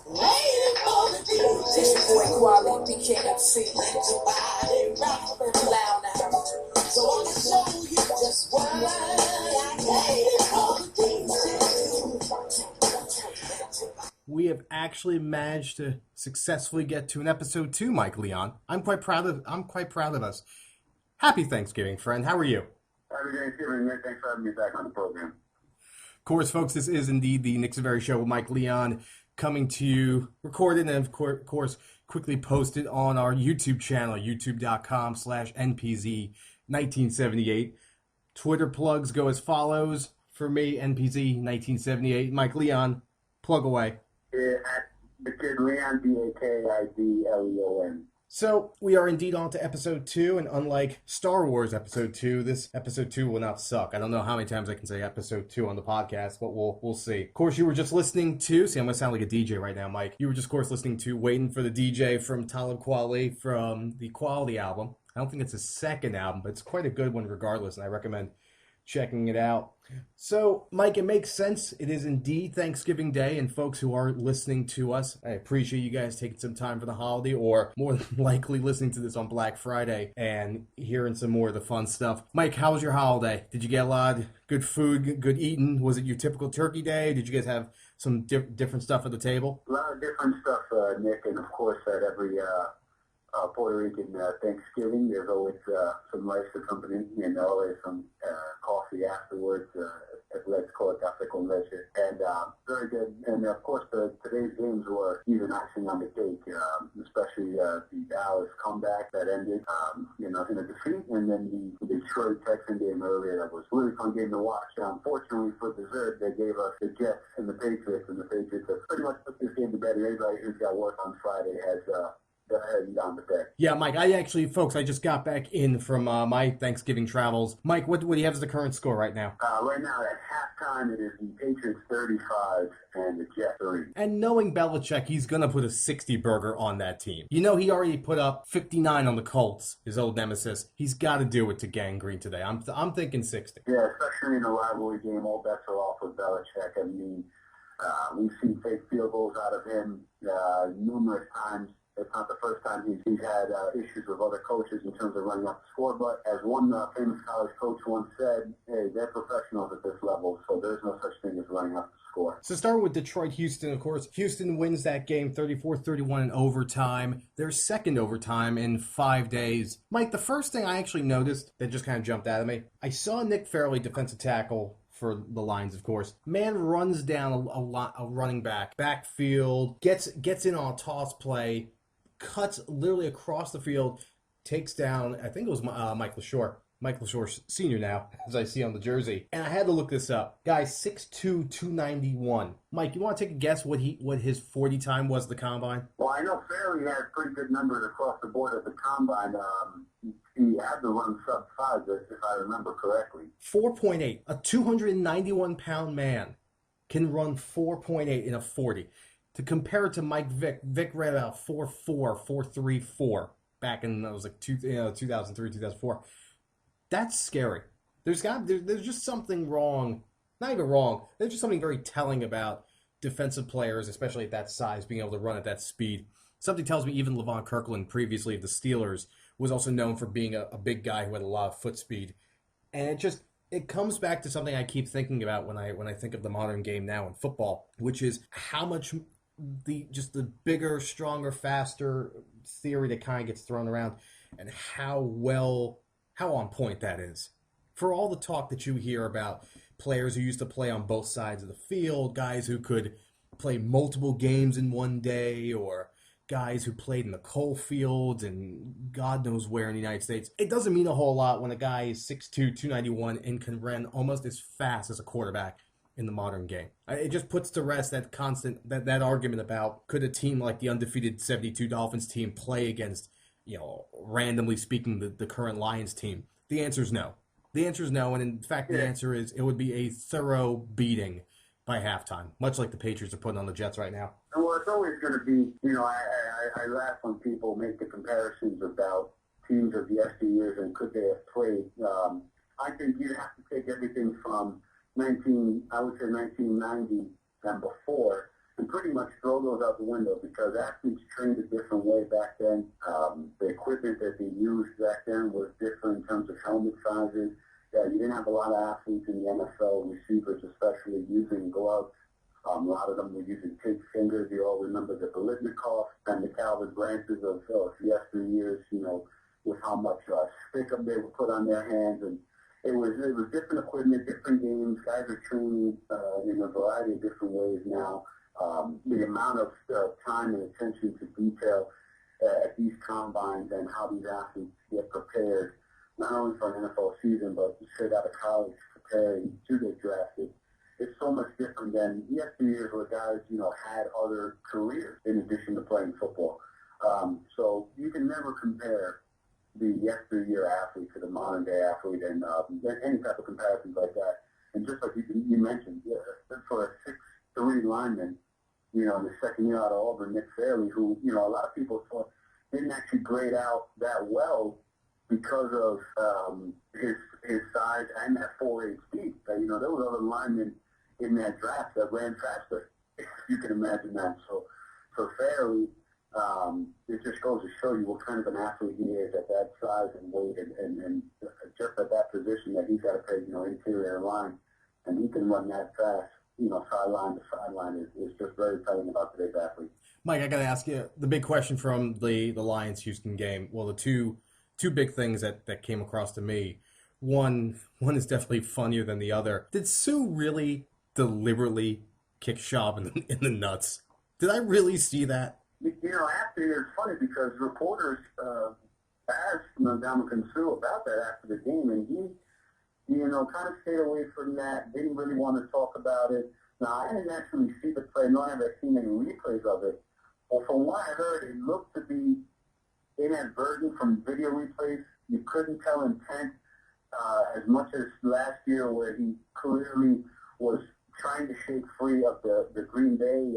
Waiting for the DJ. This your boy Quality BKFC. Let your body rock and loud now. So I can show you just what I waiting for the DJ. We have actually managed to successfully get to an episode 2, Mike Leon. I'm quite proud of us. Happy Thanksgiving, friend. How are you? Happy Thanksgiving, Nick. Thanks for having me back on the program. Of course, folks, this is indeed the Nick Zaveri Show with Mike Leon, coming to you, recorded and, of course, quickly posted on our YouTube channel, youtube.com/NPZ1978. Twitter plugs go as follows. For me, NPZ1978. Mike Leon, plug away. Yeah, at the kid Leon, DAKIDLEON. So, we are indeed on to episode 2, and unlike Star Wars episode 2, this episode 2 will not suck. I don't know how many times I can say episode 2 on the podcast, but we'll see. Of course, you were just listening to, see, I'm going to sound like a DJ right now, Mike. You were just, of course, listening to Waiting for the DJ from Talib Kweli from the Quality album. I don't think it's his second album, but it's quite a good one regardless, and I recommend checking it out. So, Mike, it makes sense. It is indeed Thanksgiving Day, and folks who are listening to us, I appreciate you guys taking some time for the holiday, or more than likely listening to this on Black Friday and hearing some more of the fun stuff. Mike, how was your holiday? Did you get a lot of good food, good eating? Was it your typical turkey day? Did you guys have some different stuff at the table? A lot of different stuff, Nick, and of course at every Puerto Rican Thanksgiving, there's always some rice accompanying and always some coffee afterwards. Let's call it café con leche. And very good. And of course, today's games were even icing on the cake, especially the Dallas comeback that ended, in a defeat, and then the Detroit Texan game earlier that was a really fun game to watch. Unfortunately, for dessert, they gave us the Jets and the Patriots have pretty much put this game to bed. Everybody who's got work on Friday has heading down the deck. Yeah, Mike, I just got back in from my Thanksgiving travels. Mike, what do you have as the current score right now? Right now, at halftime, it is the Patriots 35 and the Jets 3. And knowing Belichick, he's going to put a 60 burger on that team. You know, he already put up 59 on the Colts, his old nemesis. He's got to do it to Gang Green today. I'm thinking 60. Yeah, especially in a rivalry game, all bets are off with Belichick. I mean, we've seen fake field goals out of him numerous times. It's not the first time he's had issues with other coaches in terms of running up the score, but as one famous college coach once said, hey, they're professionals at this level, so there's no such thing as running up the score. So starting with Detroit-Houston, of course, Houston wins that game 34-31 in overtime, their second overtime in 5 days. Mike, the first thing I actually noticed that just kind of jumped out at me, I saw Nick Fairley, defensive tackle, for the Lions, of course. Man runs down a running backfield, gets in on a toss play, cuts literally across the field, takes down, I think it was Mike LaShore Sr. now, as I see on the jersey. And I had to look this up. Guy, 6'2", 291. Mike, you want to take a guess what his 40 time was at the Combine? Well, I know Fairley had pretty good numbers across the board at the Combine. He had to run sub-5, if I remember correctly. 4.8. A 291-pound man can run 4.8 in a 40. To compare it to Mike Vick, Vick ran about 4.4, 4.34 back in, it was like 2003, 2004. That's scary. There's just something wrong. Not even wrong. There's just something very telling about defensive players, especially at that size, being able to run at that speed. Something tells me even Levon Kirkland, previously of the Steelers, was also known for being a big guy who had a lot of foot speed. And it comes back to something I keep thinking about when I think of the modern game now in football, which is how much the bigger, stronger, faster theory that kind of gets thrown around, and how on point that is. For all the talk that you hear about players who used to play on both sides of the field, guys who could play multiple games in one day, or guys who played in the coal fields and God knows where in the United States, it doesn't mean a whole lot when a guy is 6'2", 291 and can run almost as fast as a quarterback in the modern game. It just puts to rest that that argument about could a team like the undefeated 72 Dolphins team play against, randomly speaking, the current Lions team. The answer is no. The answer is no, and in fact the answer is it would be a thorough beating by halftime, much like the Patriots are putting on the Jets right now. Well, it's always going to be, I laugh when people make the comparisons about teams of yesteryears and could they have played. I think you'd have to take everything from 1990 and before and pretty much throw those out the window because athletes trained a different way back then. The equipment that they used back then was different in terms of helmet sizes. You didn't have a lot of athletes in the NFL, receivers especially, using gloves. A lot of them were using taped fingers. You all remember the Bolitnikoff and the Calvin Branches of yesteryears, with how much stick-up they would put on their hands. And it was different equipment, different games. Guys are training in a variety of different ways now. The amount of time and attention to detail at these combines and how these athletes get prepared, not only for an NFL season, but straight out of college preparing to get drafted. It's so much different than yesteryears where guys, had other careers in addition to playing football. So you can never compare the yesteryear athlete to the modern day athlete and any type of comparisons like that. And just like you mentioned, for a 6'3" lineman, in the second year out of Auburn, Nick Fairley, who, a lot of people thought didn't actually grade out that well because of his size and that 4'8" speed. There was other linemen in that draft that ran faster, if you can imagine that. So for Fairley, it just goes to show you what kind of an athlete he is at that size and weight and just at that position that he's got to play, interior line, and he can run that fast. Sideline to sideline is just very telling about today's athlete. Mike, I got to ask you the big question from the Lions-Houston game. Well, the two big things that came across to me. One is definitely funnier than the other. Did Sue really deliberately kick Schaub in the nuts? Did I really see that? After it's funny because reporters asked Ndamukong Suh about that after the game, and he kind of stayed away from that, didn't really want to talk about it. Now, I didn't actually see the play, nor have I seen any replays of it. But from what I heard, it looked to be inadvertent from video replays. You couldn't tell intent as much as last year where he clearly was trying to shake free of the Green Bay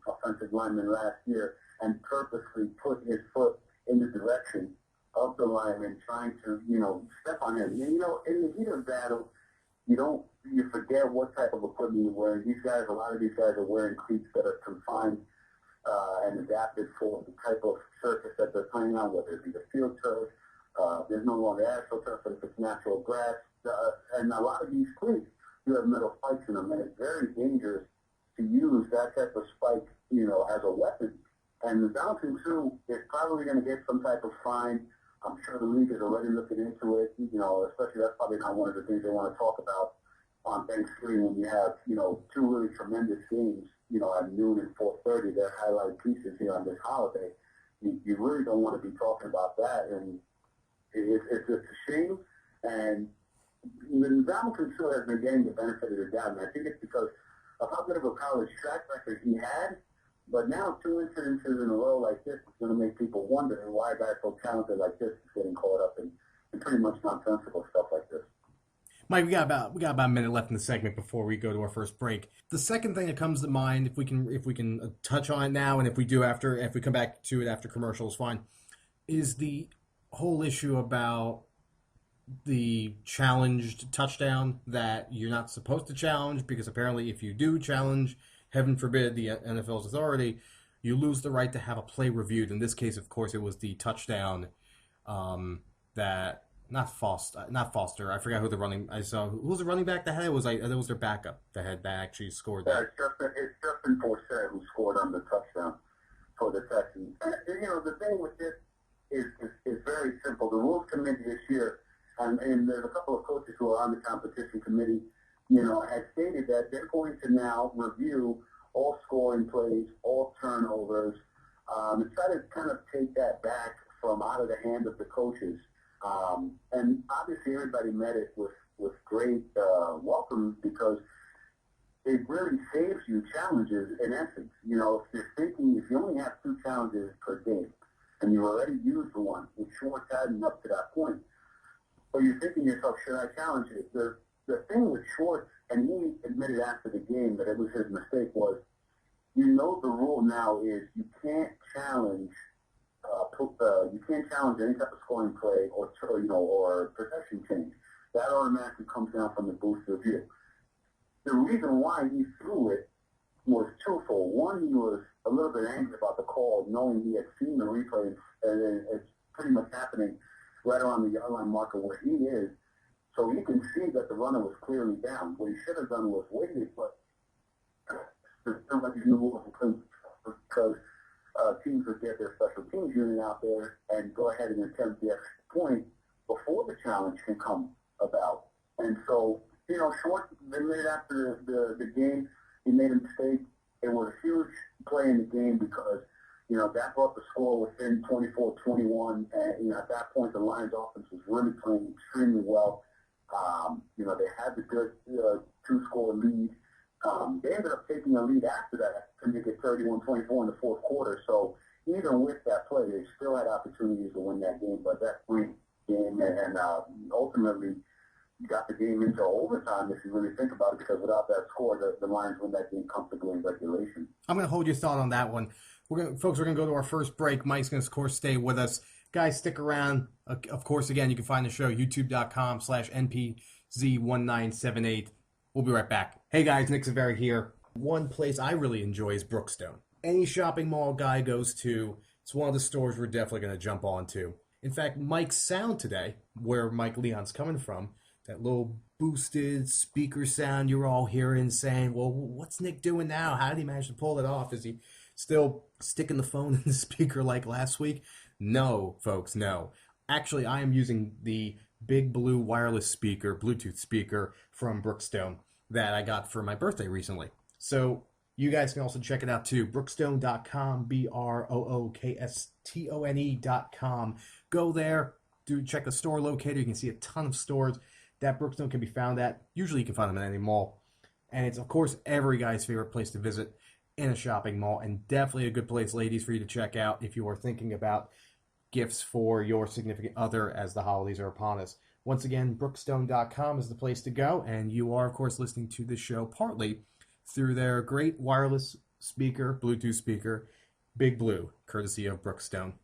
offensive lineman last year and purposely put his foot in the direction of the lineman, trying to, step on him. And, in the heat of battle, you forget what type of equipment you're wearing. A lot of these guys are wearing cleats that are confined and adapted for the type of surface that they're playing on, whether it be the field turf. There's no longer asphalt turf, but if it's natural grass. And a lot of these cleats, you have metal spikes in them, and it's very dangerous to use that type of spike, as a weapon. And the Ndamukong Suh is probably going to get some type of fine. I'm sure the league is already looking into it, especially that's probably not one of the things they want to talk about on Thanksgiving when you have, two really tremendous games, at noon and 4:30, their highlight pieces here on this holiday. You really don't want to be talking about that, and it's a shame. And Ndamukong Suh has been getting the benefit of the doubt, and I think it's because of how good of a college track record he had. But now 2 incidences in a row like this is going to make people wonder why a guy so talented like this is getting caught up in pretty much nonsensical stuff like this. Mike, we got about a minute left in the segment before we go to our first break. The second thing that comes to mind, if we can touch on it now, and if we come back to it after commercials, fine, is the whole issue about the challenged touchdown that you're not supposed to challenge, because apparently if you do challenge, heaven forbid, the NFL's authority, you lose the right to have a play reviewed. In this case, of course, it was the touchdown that not Foster. I forgot who the running. Who was the running back that had it? That was their backup that actually scored that. It's Justin Forsett who scored on the touchdown for the Texans. And, the thing with this is very simple. The rules committee this year, and there's a couple of coaches who are on the competition committee, had stated that they're going to now review all scoring plays, all turnovers, and try to kind of take that back from out of the hand of the coaches. And obviously everybody met it with great welcome because it really saves you challenges in essence. If you only have 2 challenges per game and you already used one, which Schwartz hadn't up to that point, but you're thinking to yourself, should I challenge it? The thing with Schwartz, and he admitted after the game that it was his mistake, was the rule now is you can't challenge any type of scoring play or possession change. That automatically comes down from the booth review. The reason why he threw it was twofold. One, he was a little bit angry about the call, knowing he had seen the replay, and it's pretty much happening right around the yard line marker where he is. So he can see that the runner was clearly down. What he should have done was waited, but there's so much new rules because teams would get their special teams unit out there and go ahead and attempt the extra point before the challenge can come about. And so, Short, they made it after the game. He made a mistake. It was a huge play in the game because, that brought the score within 24-21. And, at that point, the Lions offense was really playing extremely well. They had the good two-score lead. They ended up taking a lead after that to make it 31-24 in the fourth quarter. So even with that play, they still had opportunities to win that game. But that point game and ultimately got the game into overtime, if you really think about it, because without that score, the Lions win that game comfortably in regulation. I'm going to hold your thought on that one. Folks, we're going to go to our first break. Mike's going to, of course, stay with us. Guys, stick around. Of course, again, you can find the show, youtube.com/NPZ1978. We'll be right back. Hey, guys, Nick Zaveri here. One place I really enjoy is Brookstone. Any shopping mall guy goes to, it's one of the stores we're definitely going to jump onto. In fact, Mike's sound today, where Mike Leon's coming from, that little boosted speaker sound you're all hearing saying, well, what's Nick doing now? How did he manage to pull it off? Is he still sticking the phone in the speaker like last week? No, folks, no. Actually, I am using the big blue wireless speaker, Bluetooth speaker from Brookstone that I got for my birthday recently. So you guys can also check it out too. Brookstone.com, BROOKSTONE.com. Go there, check the store locator. You can see a ton of stores that Brookstone can be found at. Usually you can find them at any mall. And it's, of course, every guy's favorite place to visit in a shopping mall, and definitely a good place, ladies, for you to check out if you are thinking about gifts for your significant other as the holidays are upon us. Once again, brookstone.com is the place to go, and you are, of course, listening to this show partly through their great wireless speaker, Bluetooth speaker, Big Blue, courtesy of Brookstone.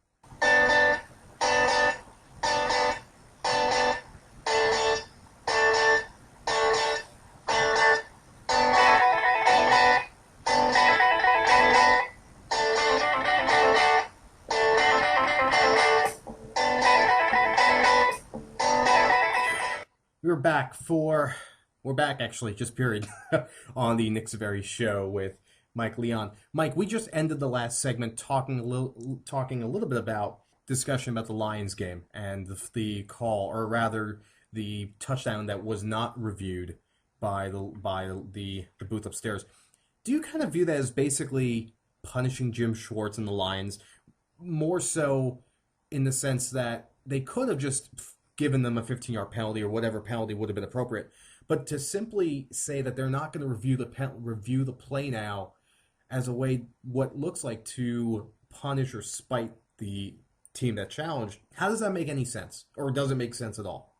We're back actually, just period, on the Nick Zaveri show with Mike Leon. Mike, we just ended the last segment talking a little bit about discussion about the Lions game and the call, or rather the touchdown that was not reviewed by the booth upstairs. Do you kind of view that as basically punishing Jim Schwartz and the Lions, more so in the sense that they could have just given them a 15-yard penalty or whatever penalty would have been appropriate, but to simply say that they're not going to review the play now as a way, what looks like, to punish or spite the team that challenged, how does that make any sense? Or does it make sense at all?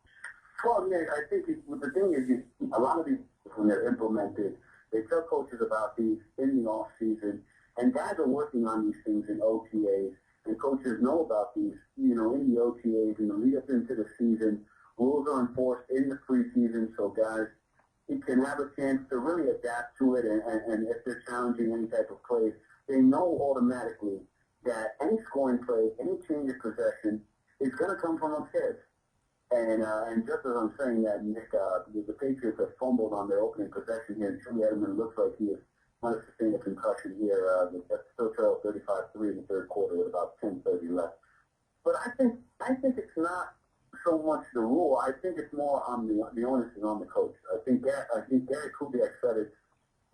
Well, yeah, I think the thing is, a lot of these, when they're implemented, they tell coaches about these in the off season, and guys are working on these things in OTAs, and coaches know about these, in the OTAs, in the lead up into the season. Rules are enforced in the preseason, so guys can have a chance to really adapt to it, and if they're challenging any type of plays, they know automatically that any scoring play, any change of possession is going to come from upstairs. And just as I'm saying that, Nick, the Patriots have fumbled on their opening possession here, and Julie Edelman looks like he is might have sustained a concussion here. Still trail 35-3 in the third quarter with about 10:30 left. But I think it's not so much the rule. I think it's more on the onus is on the coach. I think Gary Kubiak said it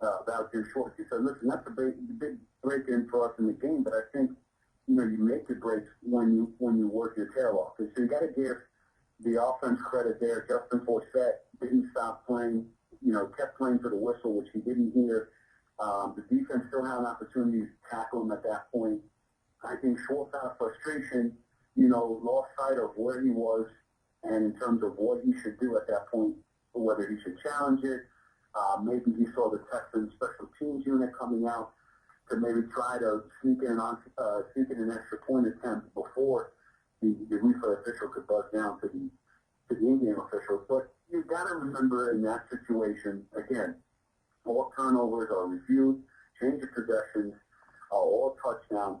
about Jim Schwartz. He said, "Listen, that's a big break in for us in the game, but I think you make your breaks when you work your tail off. So you got to give the offense credit there. Justin Forsett didn't stop playing. Kept playing for the whistle, which he didn't hear. The defense still had an opportunity to tackle him at that point. I think Schwartz, out of frustration, lost sight of where he was and in terms of what he should do at that point, whether he should challenge it. Maybe he saw the Texans special teams unit coming out to maybe try to sneak in an extra point attempt before the replay official could buzz down to the in-game officials. But you've got to remember in that situation, again, all turnovers are reviewed, change of possessions, all touchdowns,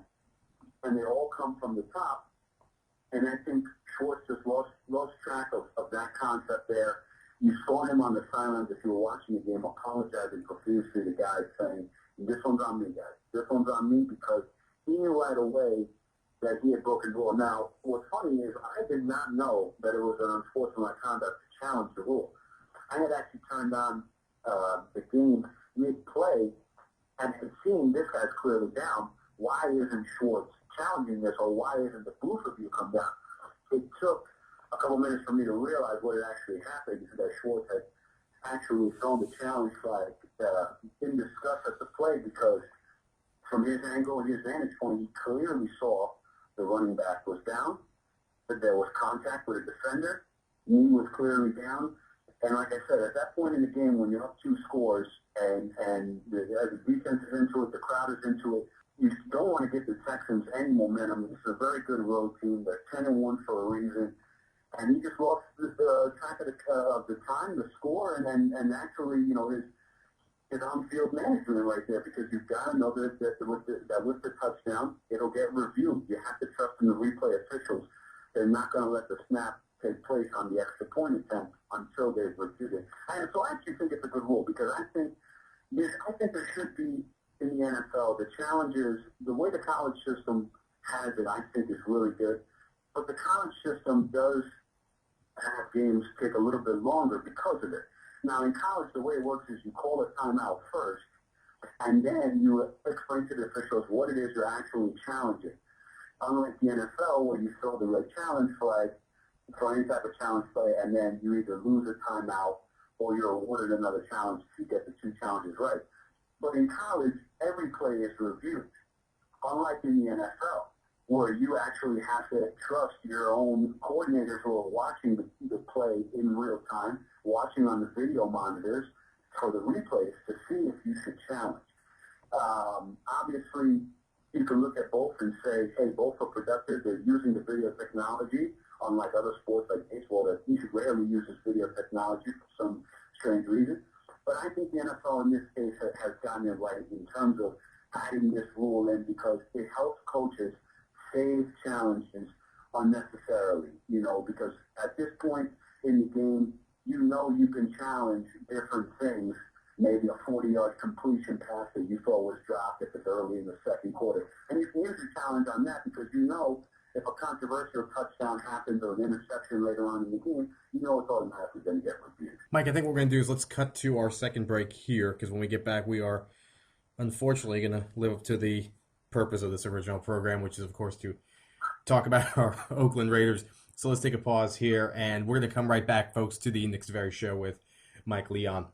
and they all come from the top. And I think Schwartz just lost track of that concept there. You saw him on the sidelines if you were watching the game apologizing profusely to guys saying, this one's on me, guys. This one's on me, because he knew right away that he had broken the rule. Now, what's funny is I did not know that it was an unsportsmanlike conduct to challenge the rule. I had actually turned on the game mid-play and had seen this guy's clearly down. Why isn't Schwartz challenging this, or why isn't the booth review come down? It took a couple minutes for me to realize what had actually happened, that Schwartz had actually thrown the challenge flag in disgust at the play, because from his angle and his vantage point, he clearly saw the running back was down, that there was contact with a defender, knee was clearly down, and like I said, at that point in the game, when you're up 2 scores and the defense is into it, the crowd is into it, you don't want to give the Texans any momentum. It's a very good road team. They're 10-1 for a reason. And he just lost track of the time, the score, and actually, you know, his on-field management right there, because you've got to know that with the touchdown, it'll get reviewed. You have to trust in the replay officials. They're not going to let the snap take place on the extra point attempt until they've reviewed it. And so I actually think it's a good rule, because I think there should be, in the NFL, the challenge is, the way the college system has it, I think is really good. But the college system does have games take a little bit longer because of it. Now, in college, the way it works is you call a timeout first, and then you explain to the officials what it is you're actually challenging. Unlike the NFL, where you throw the red challenge flag for any type of challenge play, and then you either lose a timeout or you're awarded another challenge if you get the 2 challenges right. But in college, every play is reviewed, unlike in the NFL, where you actually have to trust your own coordinators who are watching the play in real time, watching on the video monitors for the replays to see if you should challenge. Obviously, you can look at both and say, hey, both are productive. They're using the video technology, unlike other sports like baseball that rarely uses video technology for some strange reason. But I think the NFL in this case has gotten it right in terms of adding this rule in, because it helps coaches save challenges unnecessarily, you know, because at this point in the game, you know you can challenge different things, maybe a 40-yard completion pass that you thought was dropped if it's early in the second quarter. And you can use a challenge on that, because you know if a controversial touchdown happens or an interception later on in the game, you know it's automatically going to get reviewed. Mike, I think what we're going to do is let's cut to our second break here, because when we get back, we are unfortunately going to live up to the purpose of this original program, which is, of course, to talk about our Oakland Raiders. So let's take a pause here, and we're going to come right back, folks, to the Nick Zaveri Show with Mike Leon.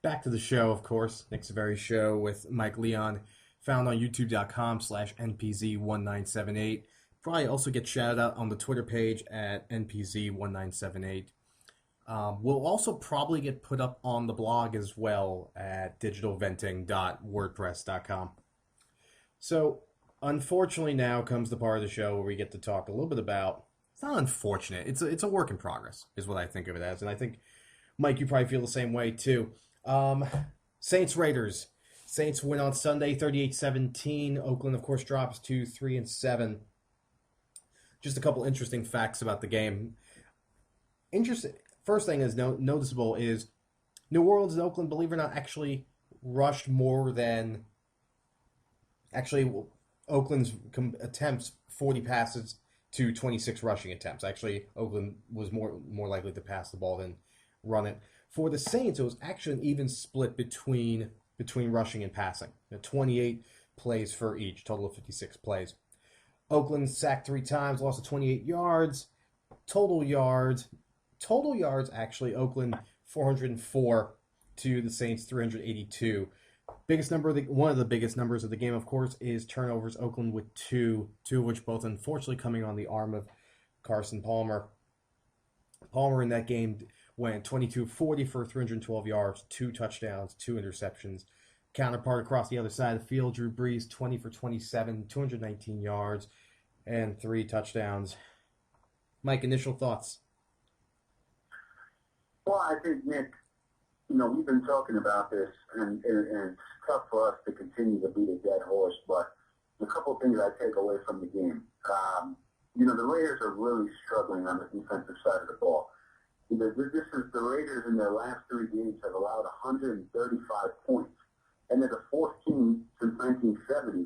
Back to the show, of course. Nick Zaveri Show with Mike Leon, found on youtube.com/NPZ1978. Probably also get shouted out on the Twitter page at NPZ1978. We'll also probably get put up on the blog as well at digitalventing.wordpress.com. So, unfortunately, now comes the part of the show where we get to talk a little bit about, it's not unfortunate, it's a work in progress, is what I think of it as. And I think, Mike, you probably feel the same way, too. Saints Raiders. Saints win on Sunday, 38-17. Oakland, of course, drops to 3-7. Just a couple interesting facts about the game. First thing is noticeable is New Orleans and Oakland, believe it or not, actually rushed more than Oakland's attempts, 40 passes to 26 rushing attempts. Actually, Oakland was more likely to pass the ball than run it. For the Saints, it was actually an even split between rushing and passing. 28 plays for each, total of 56 plays. Oakland sacked 3 times, lost to 28 yards. Total yards, actually, Oakland 404 to the Saints 382. One of the biggest numbers of the game, of course, is turnovers. Oakland with 2 of which both unfortunately coming on the arm of Carson Palmer. Palmer in that game went 22-40 for 312 yards, 2 touchdowns, 2 interceptions. counterpart across the other side of the field, Drew Brees, 20 for 27, 219 yards, and 3 touchdowns. Mike, initial thoughts? Well, I think, Nick, we've been talking about this, and it's tough for us to continue to beat a dead horse, but a couple of things I take away from the game. The Raiders are really struggling on the defensive side of the ball. The Raiders in their last 3 games have allowed 135 points, and they're the 4th team since 1970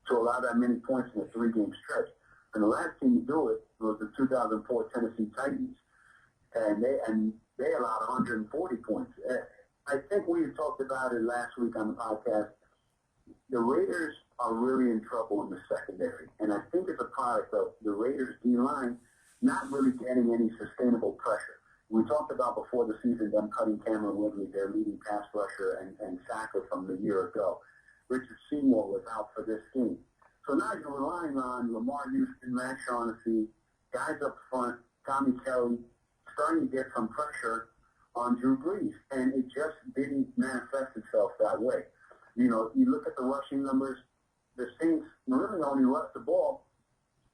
to allow that many points in a 3-game stretch. And the last team to do it was the 2004 Tennessee Titans, and they allowed 140 points. I think we talked about it last week on the podcast. The Raiders are really in trouble in the secondary, and I think it's a product of the Raiders' D-line not really getting any sustainable pressure. We talked about before the season them cutting Cameron Woodley, their leading pass rusher, and sacker from the year ago. Richard Seymour was out for this game. So now you're relying on Lamar Houston, Matt Shaughnessy, guys up front, Tommy Kelly, starting to get some pressure on Drew Brees, and it just didn't manifest itself that way. You look at the rushing numbers, the Saints really only rushed the ball.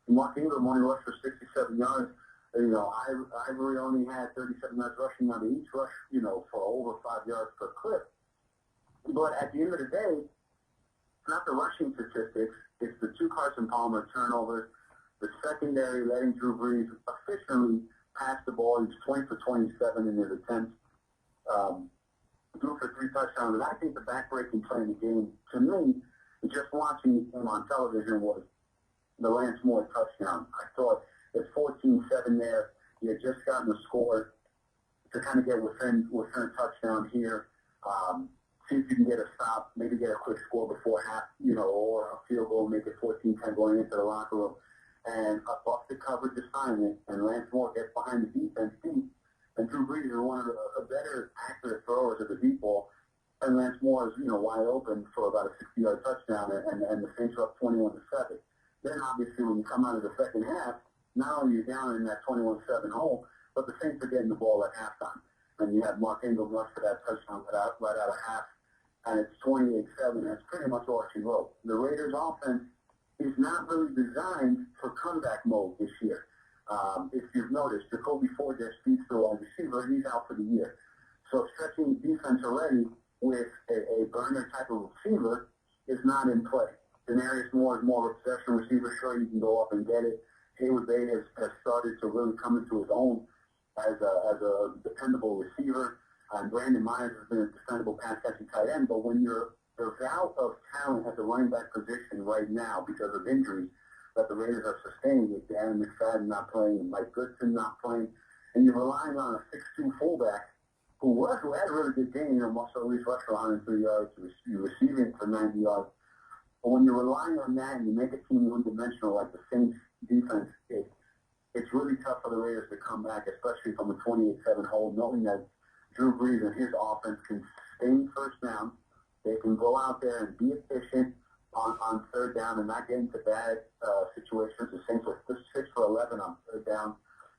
Mark Ingram only rushed for 67 yards. Ivory only had 37 yards rushing on each rush, for over 5 yards per clip. But at the end of the day, it's not the rushing statistics. It's the 2 Carson Palmer turnovers, the secondary letting Drew Brees efficiently pass the ball. He's 20 for 27 in his attempts, threw for 3 touchdowns. And I think the backbreaking play in the game, to me, just watching him on television, was the Lance Moore touchdown. I thought at 14-7 there, he had just gotten a score to kind of get within a touchdown here. See if you can get a stop, maybe get a quick score before half, or a field goal, make it 14-10 going into the locker room. And a busted coverage assignment, and Lance Moore gets behind the defense deep, and Drew Brees is one of the better accurate throwers of the deep ball, and Lance Moore is, wide open for about a 60-yard touchdown, and the Saints are up 21-7. Then obviously when you come out of the second half, not only are you down in that 21-7 hole, but the Saints are getting the ball at halftime. And you have Mark Ingram rush for that touchdown right out of half, and it's 28-7. That's pretty much all she wrote. The Raiders' offense is not really designed for comeback mode this year. If you've noticed, Jacoby Ford, their speedster wide receiver, he's out for the year. So stretching the defense already with a burner type of receiver is not in play. Denarius Moore is more of a possession receiver. Sure, you can go up and get it. Haywood Bay has started to really come into his own as a dependable receiver. And Brandon Myers has been a dependable pass-catching tight end. But when you're out of talent at the running back position right now because of injuries that the Raiders are sustained, with Darren McFadden not playing and Mike Goodson not playing, and you're relying on a 6'2 fullback who had a really good game, Marcel Reese rushed for 103 yards, receiving for 90 yards. But when you're relying on that and you make a team one-dimensional like the Saints defense, it's really tough for the Raiders to come back, especially from a 28-7 hole, knowing that Drew Brees and his offense can sustain first down. They can go out there and be efficient on third down and not get into bad situations. The Saints were 6 for 11 on third down,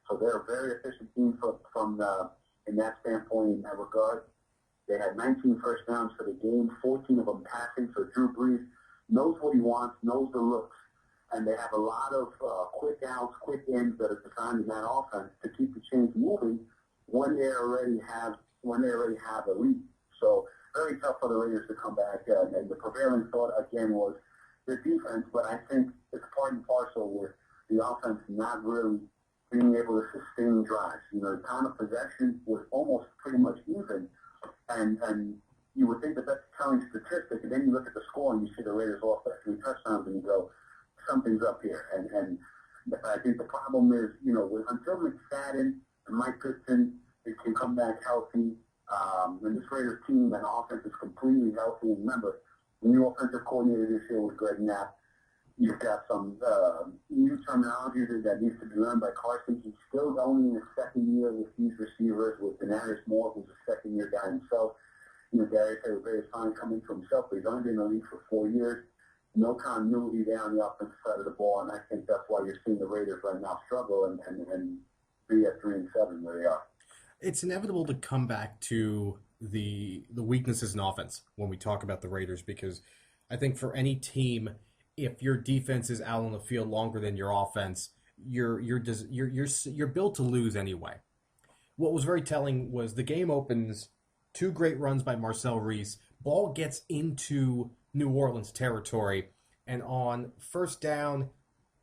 so they're a very efficient team from in that standpoint, in that regard. They had 19 first downs for the game, 14 of them passing. So Drew Brees knows what he wants, knows the looks, and they have a lot of quick outs, quick ins that are designed in that offense to keep the chains moving when they already have a lead. So very tough for the Raiders to come back. And the prevailing thought again was the defense, but I think it's part and parcel with the offense not really being able to sustain drives. The time of possession was almost pretty much even, and you would think that that's a telling statistic, and then you look at the score and you see the Raiders off by 3 touchdowns and you go, something's up here. And I think the problem is, until McFadden and Mike Goodson can come back healthy, when this Raiders team and offense is completely healthy, and remember, the new offensive coordinator this year was Greg Knapp. You've got some new terminology that needs to be learned by Carson. He's still only in his second year with these receivers, with Denarius Moore, who's a second-year guy himself. Darius Haywood is finally coming to himself, but he's only been in the league for 4 years. No continuity there on the offensive side of the ball, and I think that's why you're seeing the Raiders right now struggle and be at 3-7 where they are. It's inevitable to come back to the weaknesses in offense when we talk about the Raiders, because I think for any team, if your defense is out on the field longer than your offense, you're built to lose anyway. What was very telling was the game opens, two great runs by Marcel Reese. Ball gets into New Orleans territory, and on first down,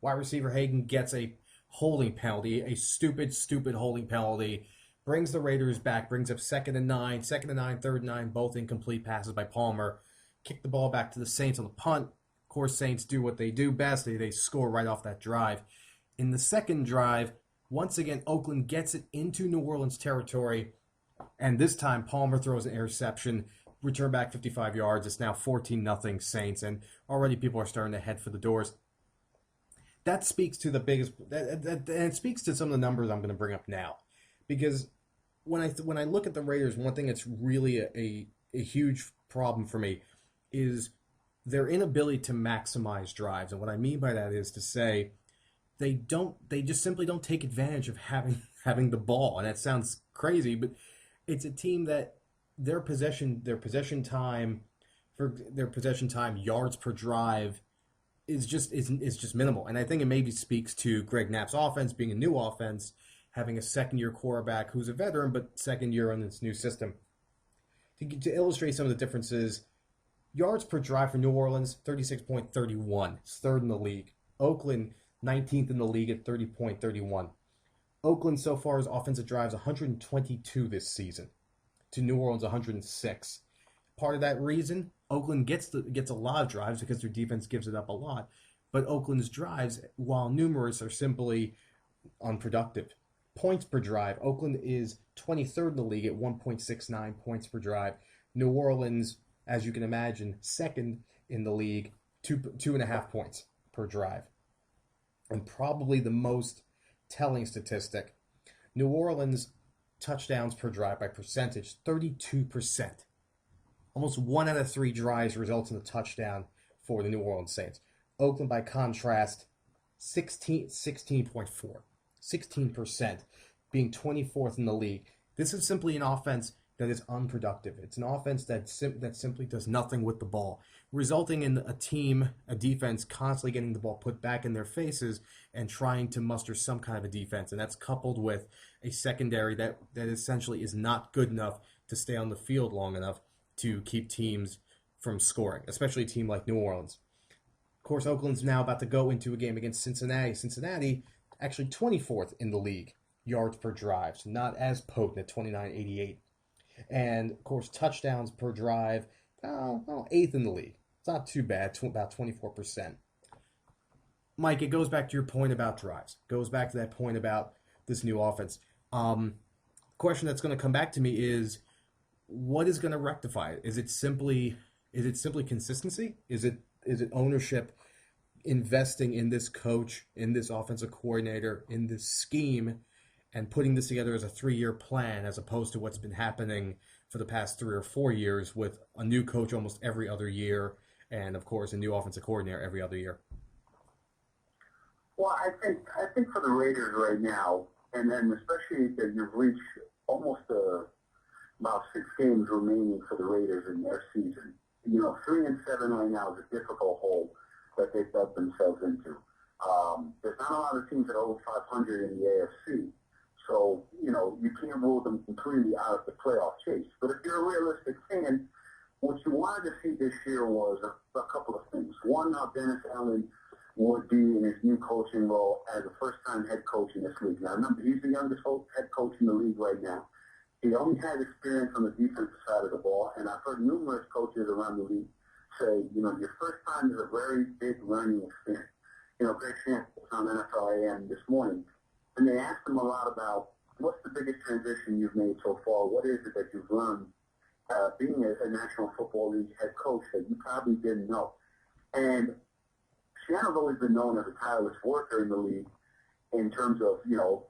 wide receiver Hagan gets a holding penalty, a stupid holding penalty, brings the Raiders back, brings up second and nine, third and nine, both incomplete passes by Palmer. Kick the ball back to the Saints on the punt. Of course, Saints do what they do best. They score right off that drive. In the second drive, once again, Oakland gets it into New Orleans territory, and this time Palmer throws an interception, return back 55 yards. It's now 14-0 Saints, and already people are starting to head for the doors. That speaks to the biggest, and it speaks to some of the numbers I'm going to bring up now, because when I look at the Raiders, one thing that's really a huge problem for me is their inability to maximize drives, and what I mean by that is to say they just simply don't take advantage of having the ball, and that sounds crazy, but it's a team that their possession time yards per drive is just minimal. And I think it maybe speaks to Greg Knapp's offense being a new offense, having a second-year quarterback who's a veteran, but second year in this new system. To illustrate some of the differences, yards per drive for New Orleans, 36.31. It's third in the league. Oakland, 19th in the league at 30.31. Oakland so far has offensive drives 122 this season to New Orleans 106. Part of that reason, Oakland gets a lot of drives because their defense gives it up a lot, but Oakland's drives, while numerous, are simply unproductive. Points per drive, Oakland is 23rd in the league at 1.69 points per drive. New Orleans, as you can imagine, second in the league, 2.5 points per drive. And probably the most telling statistic, New Orleans touchdowns per drive by percentage, 32%. Almost 1 out of 3 drives results in a touchdown for the New Orleans Saints. Oakland, by contrast, 16.4. 16%, being 24th in the league. This is simply an offense that is unproductive. It's an offense that simply does nothing with the ball, resulting in a defense constantly getting the ball put back in their faces and trying to muster some kind of a defense. And that's coupled with a secondary that essentially is not good enough to stay on the field long enough to keep teams from scoring, especially a team like New Orleans. Of course, Oakland's now about to go into a game against Cincinnati. Cincinnati, actually 24th in the league, yards per drive, so not as potent at 29.88. And, of course, touchdowns per drive, 8th in the league. It's not too bad, about 24%. Mike, it goes back to your point about drives. It goes back to that point about this new offense. Question that's going to come back to me is, what is going to rectify it? Is it simply consistency? Is it ownership investing in this coach, in this offensive coordinator, in this scheme, and putting this together as a 3-year plan, as opposed to what's been happening for the past 3 or 4 years with a new coach almost every other year, and of course a new offensive coordinator every other year? Well, I think for the Raiders right now, and then especially that you've reached almost about 6 games remaining for the Raiders in their season. 3-7 right now is a difficult hole that they've dug themselves into. There's not a lot of teams that are over 500 in the AFC, so you can't rule them completely out of the playoff chase. But if you're a realistic fan, what you wanted to see this year was a couple of things. One, how Dennis Allen would be in his new coaching role as a first-time head coach in this league. Now, remember, he's the youngest head coach in the league right now. He only has experience on the defensive side of the ball, and I've heard numerous coaches around the league say, your first time is a very big learning experience. Greg Champ was on NFL AM this morning, and they asked him a lot about what's the biggest transition you've made so far? What is it that you've learned being a National Football League head coach that you probably didn't know? And Seattle's always been known as a tireless worker in the league in terms of,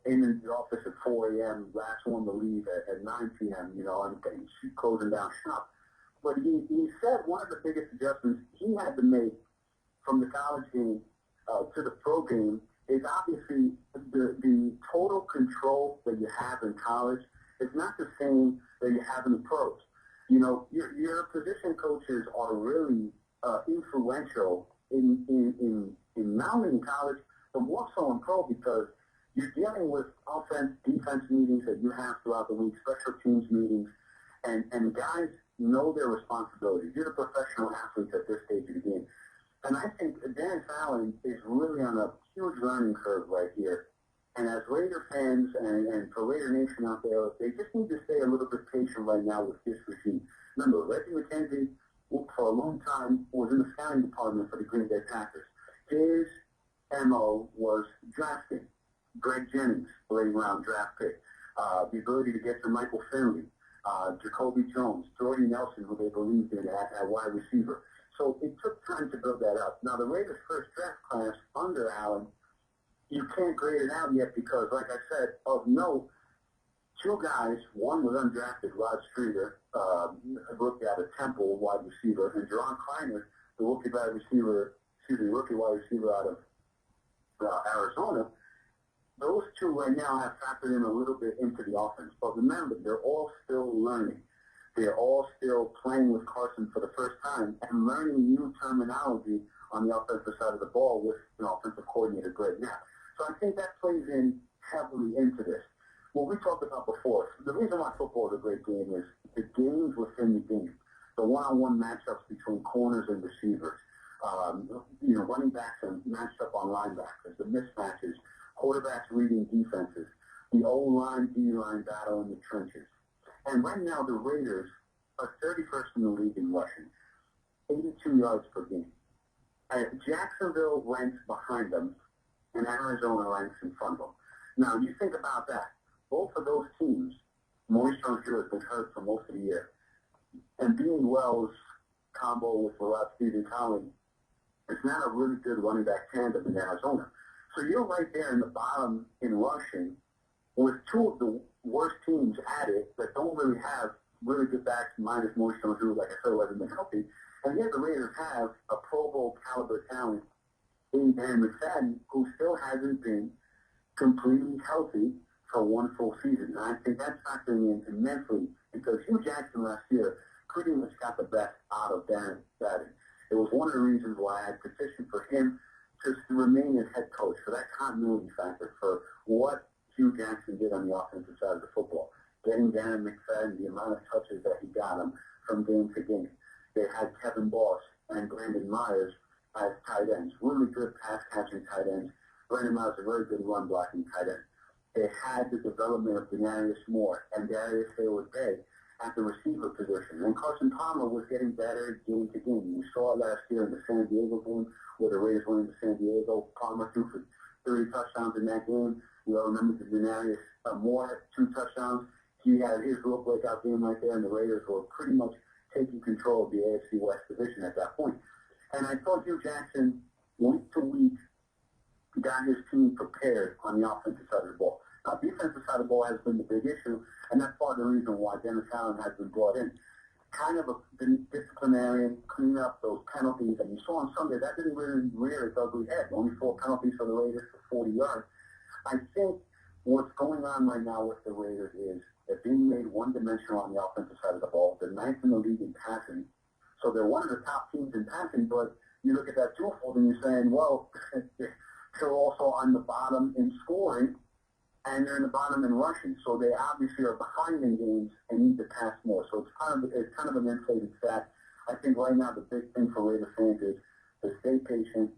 in the office at 4 a.m., last one to leave at 9 p.m., and closing down shop. But he said one of the biggest adjustments he had to make from the college game to the pro game is obviously the total control that you have in college is not the same that you have in the pros. Your position coaches are really influential in not only in college, but more so in pro because you're dealing with offense, defense meetings that you have throughout the week, special teams meetings, and guys know their responsibilities. You're a professional athlete at this stage of the game. And I think Dan Fallon is really on a huge learning curve right here. And as Raider fans and for Raider Nation out there, they just need to stay a little bit patient right now with this regime. Remember, Reggie McKenzie, for a long time, was in the scouting department for the Green Bay Packers. His MO was drafting. Greg Jennings, late round draft pick. The ability to get to Michael Finley, Jacoby Jones, Jordy Nelson, who they believed in at wide receiver. So it took time to build that up. Now, the Raiders' first draft class under Allen, you can't grade it out yet because, like I said, of note, two guys, one was undrafted, Rod Streeter, rookie out of Temple, wide receiver, and Jerron Kleiner, the rookie wide receiver out of Arizona. Those two right now have factored in a little bit into the offense. But remember, they're all still learning. They're all still playing with Carson for the first time and learning new terminology on the offensive side of the ball with offensive coordinator Greg Knapp. So I think that plays in heavily into this. What we talked about before, the reason why football is a great game is the games within the game, the one-on-one matchups between corners and receivers, running backs and matched up on linebackers, the mismatches, quarterbacks reading defenses, the O-line, D-line battle in the trenches. And right now, the Raiders are 31st in the league in rushing, 82 yards per game. Jacksonville ranks behind them, and Arizona ranks in front of them. Now, you think about that. Both of those teams, Maurice Jones-Drew has been hurt for most of the year. And Dean Wells' combo with Rod Stephen-Collins is not a really good running back tandem in Arizona. So you're right there in the bottom in rushing with two of the worst teams at it that don't really have really good backs minus Maurice Jones-Drew, like I said, who hasn't been healthy. And yet the Raiders have a Pro Bowl caliber talent in Dan McFadden who still hasn't been completely healthy for one full season. And I think that's factoring in immensely because Hugh Jackson last year pretty much got the best out of Dan McFadden. It was one of the reasons why I petitioned for him to remain as head coach, for that continuity factor, for what Hugh Jackson did on the offensive side of the football. Getting Dan McFadden, the amount of touches that he got him from game to game. They had Kevin Boss and Brandon Myers as tight ends, really good pass-catching tight ends. Brandon Myers, a very good run-blocking tight end. They had the development of Denarius Moore and Darius Hayward-Bay at the receiver position. And Carson Palmer was getting better game to game. We saw it last year in the San Diego game where the Raiders went into San Diego. Palmer threw for 30 touchdowns in that game. We all remember the Denarius Moore 2 touchdowns. He had his real breakout game right there, and the Raiders were pretty much taking control of the AFC West division at that point. And I thought Hugh Jackson, week to week, got his team prepared on the offensive side of the ball. Now, defensive side of the ball has been the big issue, and that's part of the reason why Dennis Allen has been brought in. Kind of a disciplinarian, clean up those penalties, and you saw on Sunday that didn't really rear its ugly head. Only 4 penalties for the Raiders for 40 yards. I think what's going on right now with the Raiders is they're being made one-dimensional on the offensive side of the ball. They're 9th in the league in passing, so they're one of the top teams in passing, but you look at that twofold and you're saying, well, they're also on the bottom in scoring, and they're in the bottom in rushing. So they obviously are behind in games and need to pass more. So it's kind of an inflated stat. I think right now the big thing for Raider fans is to stay patient,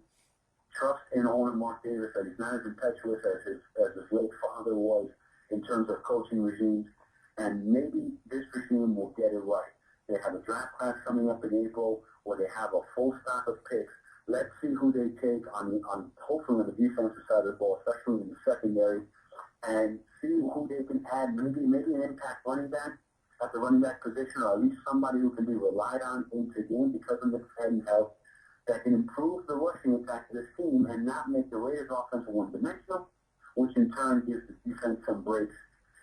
trust in owner Mark Davis that he's not as impetuous as his late father was in terms of coaching regimes, and maybe this regime will get it right. They have a draft class coming up in April where they have a full stock of picks. Let's see who they take on hopefully on the defensive side of the ball, especially in the secondary, and see who they can add, maybe an impact running back at the running back position, or at least somebody who can be relied on into game because of McFadden's health that can improve the rushing attack of this team and not make the Raiders' offense one-dimensional, which in turn gives the defense some breaks,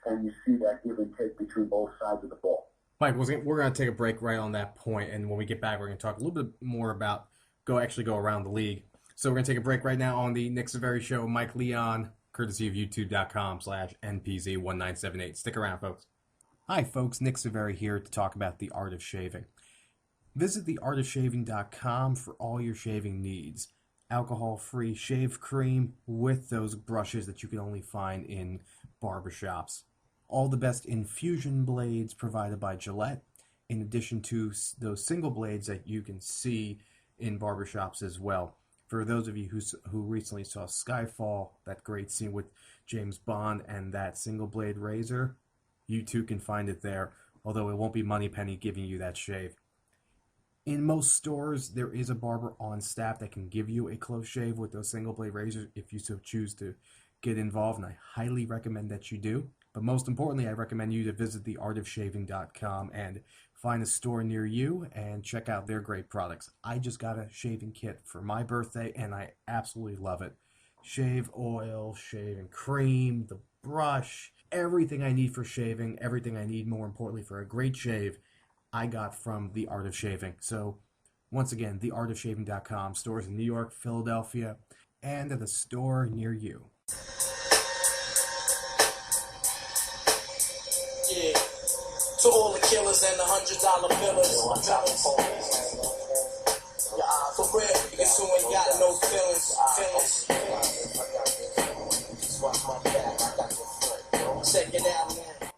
and you see that give and take between both sides of the ball. Mike, we're going to take a break right on that point, and when we get back, we're going to talk a little bit more about go around the league. So we're going to take a break right now on the Nick Zaveri Show. Mike Leon, courtesy of youtube.com/NPZ1978. Stick around, folks. Hi folks, Nick Zaveri here to talk about the art of shaving. Visit theartofshaving.com for all your shaving needs. Alcohol-free shave cream with those brushes that you can only find in barbershops. All the best infusion blades provided by Gillette, in addition to those single blades that you can see in barbershops as well. For those of you who recently saw Skyfall, that great scene with James Bond and that single blade razor, you too can find it there, although it won't be Moneypenny giving you that shave. In most stores, there is a barber on staff that can give you a close shave with those single blade razors if you so choose to get involved, and I highly recommend that you do. But most importantly, I recommend you to visit theartofshaving.com and find a store near you and check out their great products. I just got a shaving kit for my birthday, and I absolutely love it. Shave oil, shaving cream, the brush, everything I need for shaving, everything I need, more importantly, for a great shave, I got from The Art of Shaving. So, once again, theartofshaving.com, stores in New York, Philadelphia, and at a store near you. Yeah. To all the killers and the $100 billers. For real, niggas who ain't got no feelings. Check it out now.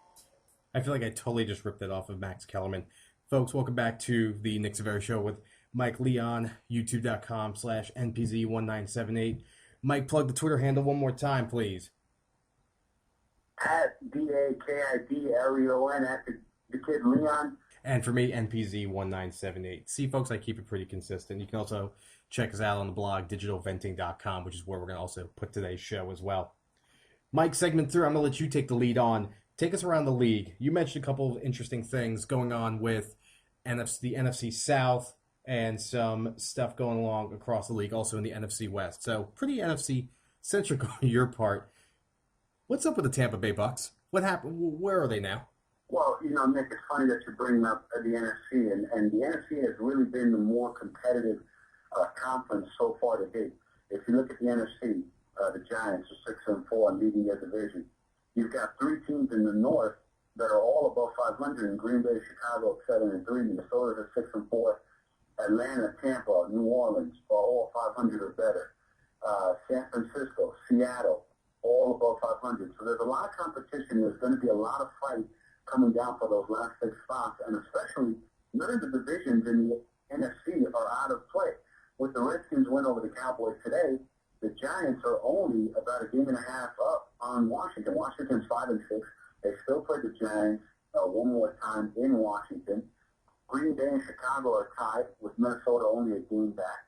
I feel like I totally just ripped that off of Max Kellerman. Folks, welcome back to the Nick Zaveri Show with Mike Leon, youtube.com/NPZ1978. Mike, plug the Twitter handle one more time, please. At DAKIDLEON, at the kid Leon. And for me, NPZ1978. See, folks, I keep it pretty consistent. You can also check us out on the blog, digitalventing.com, which is where we're going to also put today's show as well. Mike, segment 3, I'm going to let you take the lead on. Take us around the league. You mentioned a couple of interesting things going on with the NFC South and some stuff going along across the league, also in the NFC West. So pretty NFC-centric on your part. What's up with the Tampa Bay Bucks? What happened? Where are they now? Well, Nick, it's funny that you're bringing up the NFC, and the NFC has really been the more competitive conference so far to date. If you look at the NFC, the Giants are 6-4 and leading their division. You've got 3 teams in the North that are all above 500 in Green Bay, Chicago, 7-3, Minnesota is 6-4, Atlanta, Tampa, New Orleans are all 500 or better. San Francisco, Seattle, all above 500. So there's a lot of competition. There's going to be a lot of fight coming down for those last 6 spots, and especially none of the divisions in the NFC are out of play. With the Redskins win over the Cowboys today, the Giants are only about a game and a half up on Washington. Washington's 5-6. They still play the Giants one more time in Washington. Green Bay and Chicago are tied with Minnesota only a game back.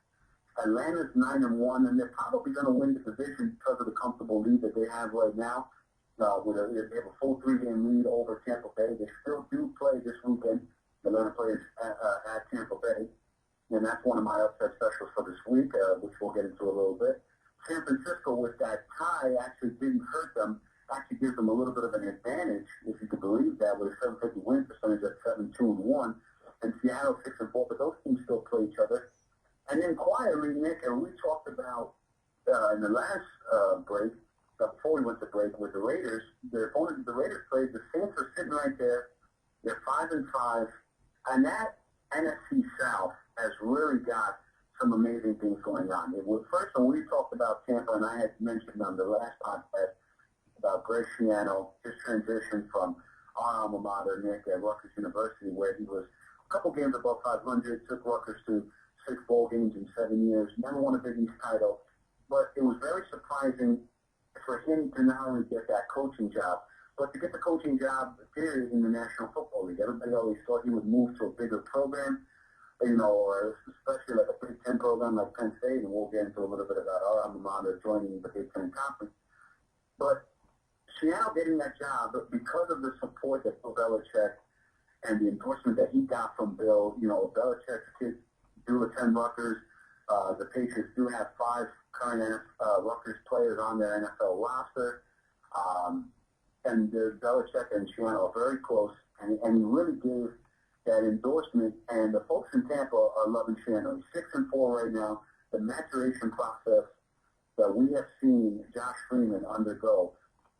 Atlanta's 9-1, and they're probably going to win the division because of the comfortable lead that they have right now. They have a full 3-game lead over Tampa Bay. They still do play this weekend. They're going to play at Tampa Bay, and that's one of my upset specials for this week, which we'll get into a little bit. San Francisco, with that tie, actually didn't hurt them. Actually gives them a little bit of an advantage, if you could believe that, with a 750 win percentage at 7-2-1. And Seattle 6-4, but those teams still play each other. And then quietly, Nick, and we talked about in the last break, before we went to break, with the Raiders, the opponent the Raiders played, the Saints are sitting right there. They're 5-5. And that NFC South has really got some amazing things going on. First, when we talked about Tampa, and I had mentioned on the last podcast about Greg Schiano, his transition from our alma mater, Nick, at Rutgers University, where he was a couple games above 500, took Rutgers to 6 bowl games in 7 years, never won a Big East title. But it was very surprising for him to not only get that coaching job, but to get the coaching job, period, in the National Football League. Everybody always thought he would move to a bigger program, or especially like a Big Ten program like Penn State, and we'll get into a little bit about our alma mater joining the Big Ten Conference. But Seattle getting that job, because of the support that Bill Belichick and the endorsement that he got from Bill, Belichick's kids do attend Rutgers. The Patriots do have 5 current Rutgers players on their NFL roster. And Belichick and Schiano are very close, and he really gave that endorsement. And the folks in Tampa are loving Schiano. He's 6-4 right now. The maturation process that we have seen Josh Freeman undergo